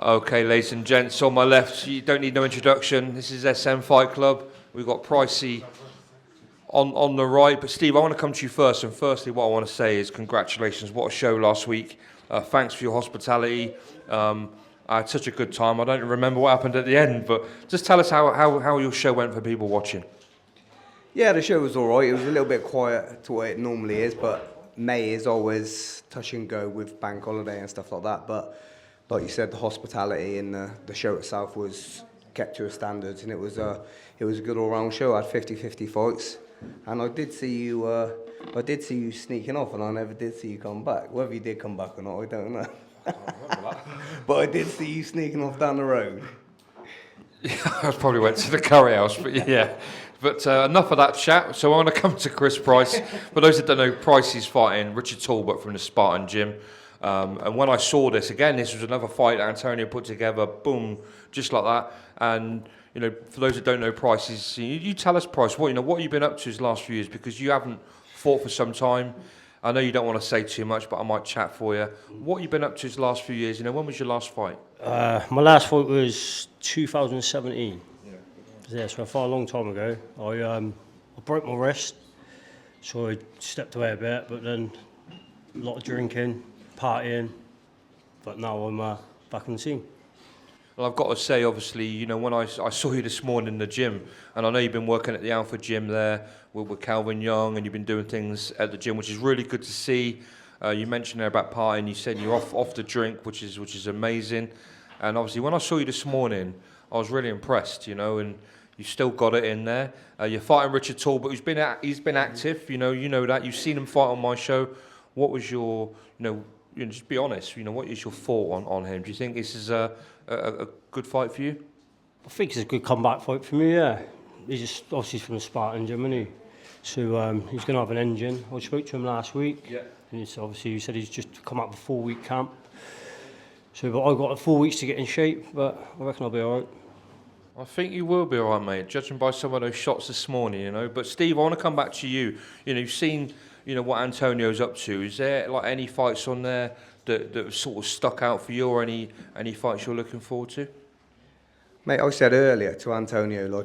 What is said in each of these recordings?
Okay, ladies and gents, on my left, you don't need no introduction. This is SM Fight Club. We've got Pricey on the right. But Steve, I want to come to you first. And firstly, what I want to say is congratulations. What a show last week. Thanks for your hospitality. I had such a good time. I don't remember what happened at the end, but just tell us how your show went for people watching. Yeah, the show was all right. It was a little bit quiet to what it normally is, but May is always touch and go with bank holiday and stuff like that. But like you said, the hospitality and the show itself was kept to a standard, and it was a good all-round show. I had 50-50 fights, and I did see you sneaking off, and I never did see you come back. Whether you did come back or not, I don't know. I don't remember that. But I did see you sneaking off down the road. Yeah, I probably went to the curry house, but yeah. But enough of that chat. So I want to come to Chris Price. For those that don't know, Price is fighting Richard Talbot from the Spartan Gym. And when I saw this, again, this was another fight that Antonio put together, boom, just like that. And, you know, for those that don't know Price, you tell us, Price, what have you been up to these last few years? Because you haven't fought for some time. I know you don't want to say too much, but I might chat for you. What have you been up to these last few years? You know, when was your last fight? My last fight was 2017. Yeah, so I fought a long time ago. I broke my wrist, so I stepped away a bit, but then a lot of drinking, partying, but now I'm back on the scene. Well, I've got to say, obviously, you know, when I saw you this morning in the gym, and I know you've been working at the Alpha Gym there with Calvin Young, and you've been doing things at the gym, which is really good to see. You mentioned there about partying. You said you're off the drink, which is amazing. And obviously, when I saw you this morning, I was really impressed, you know, and you still got it in there. You're fighting Richard Talbot, he's been active, you know that. You've seen him fight on my show. What was your, just be honest, what is your thought on him? Do you think this is a good fight for you? I think it's a good comeback fight for me, yeah. He's just obviously from the Spartan Gym, isn't he? So he's going to have an engine. I spoke to him last week. Yeah. And he said he's just come out of a 4-week camp. So, but I've got 4 weeks to get in shape, but I reckon I'll be all right. I think you will be all right, mate, judging by some of those shots this morning, you know. But, Steve, I want to come back to you. You know, you've seen, what Antonio's up to. Is there, any fights on there that sort of stuck out for you, or any fights you're looking forward to? Mate, I said earlier to Antonio,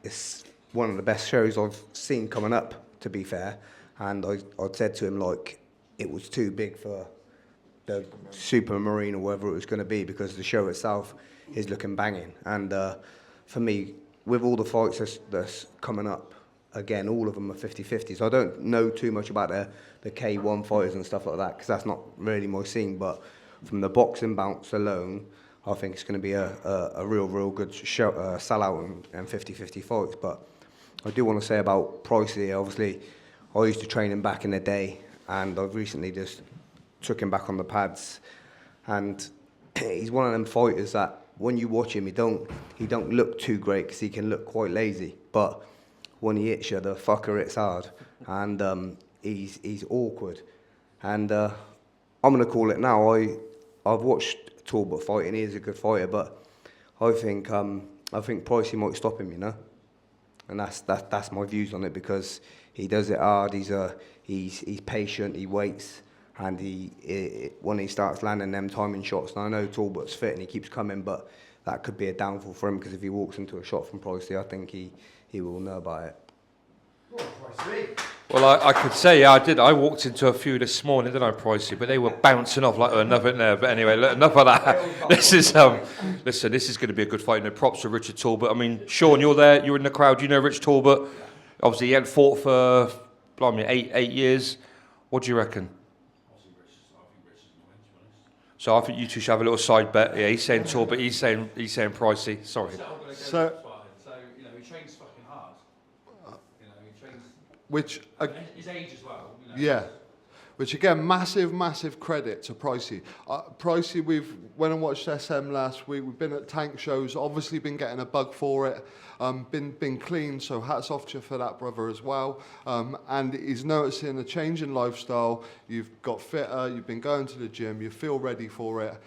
it's one of the best shows I've seen coming up, to be fair. And I said to him, it was too big for the Super Marine or whatever it was going to be, because the show itself is looking banging. And for me, with all the fights that's coming up, again, all of them are 50-50s. I don't know too much about the K1 fighters and stuff like that, because that's not really my scene. But from the boxing bounce alone, I think it's going to be a real good show, sellout and 50-50 fights. But I do want to say about Pricey, obviously, I used to train him back in the day, and I've recently just took him back on the pads. And he's one of them fighters that when you watch him, he don't look too great, because he can look quite lazy. But when he hits you, the fucker hits hard, and he's awkward. And I'm gonna call it now. I've watched Talbot fight, and he is a good fighter, but I think Pricey might stop him, and that's my views on it, because he does it hard. He's patient. He waits. And when he starts landing them timing shots, and I know Talbot's fit and he keeps coming, but that could be a downfall for him, because if he walks into a shot from Pricey, I think he will know about it. Well, I could say, yeah, I did. I walked into a few this morning, didn't I, Pricey? But they were bouncing off like there was nothing there. But anyway, enough of that. This is this is going to be a good fight. Props to Richard Talbot. I mean, Sean, you're there. You're in the crowd. You know Rich Talbot. Obviously, he hadn't fought for, 8 years. What do you reckon? So I think you two should have a little side bet. Yeah, he's saying Talbot, he's saying Pricey. Sorry. So he trains fucking hard. He trains. Which his age as well. Yeah. Which again, massive credit to Pricey. Pricey, we've went and watched SM last week. We've been at tank shows. Obviously, been getting a bug for it. Been clean. So hats off to you for that, brother, as well. And he's noticing a change in lifestyle. You've got fitter. You've been going to the gym. You feel ready for it.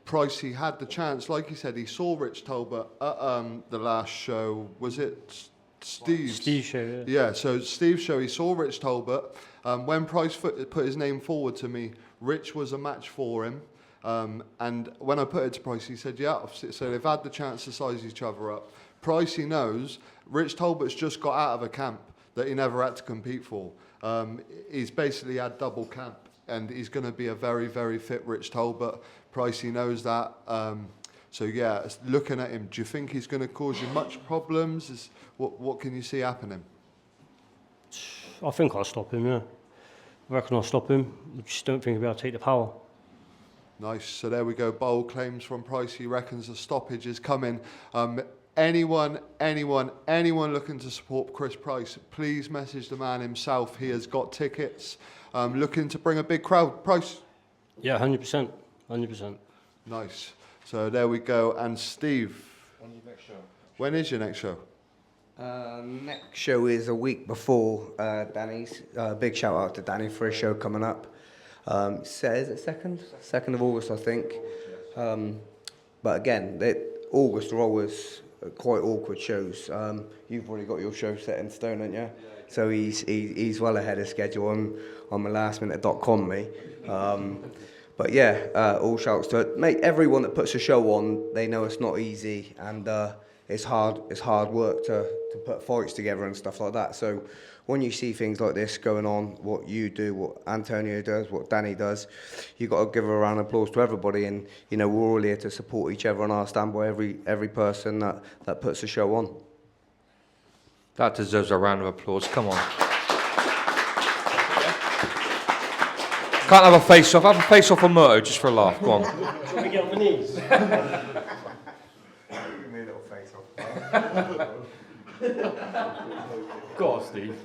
Pricey had the chance, like he said, he saw Rich Talbot at the last show. Was it Steve's? Steve's show, yeah. Yeah, so Steve's show, he saw Rich Talbot. When Price put his name forward to me, Rich was a match for him. And when I put it to Price, he said, yeah. So they've had the chance to size each other up. Pricey knows Rich Talbot's just got out of a camp that he never had to compete for. He's basically had double camp, and he's going to be a very, very fit Rich Talbot. Pricey knows that. So yeah, looking at him, do you think he's going to cause you much problems? What can you see happening? I think I'll stop him, yeah. I reckon I'll stop him. I just don't think he'll be able to take the power. Nice. So there we go. Bold claims from Price. He reckons a stoppage is coming. Anyone looking to support Chris Price, please message the man himself. He has got tickets. Looking to bring a big crowd. Price. Yeah, 100%. 100%. Nice. So there we go. And Steve. When's your next show? When is your next show? Next show is a week before Danny's. Big shout out to Danny for his show coming up. Is it 2nd of August, I think. But again, August are always quite awkward shows. You've already got your show set in stone, haven't you? Yeah. So he's well ahead of schedule on my lastminute.com, me. But yeah, all shouts to it. Mate, everyone that puts a show on, they know it's not easy, and it's hard work to put fights together and stuff like that. So when you see things like this going on, what you do, what Antonio does, what Danny does, you've got to give a round of applause to everybody. And you know, we're all here to support each other, and I'll stand by every person that puts a show on. That deserves a round of applause. Come on. Can't have a face-off. Have a face-off on Murtough just for a laugh. Go on. Do you want me to get on my knees? Give me a little face off. Go on, Steve.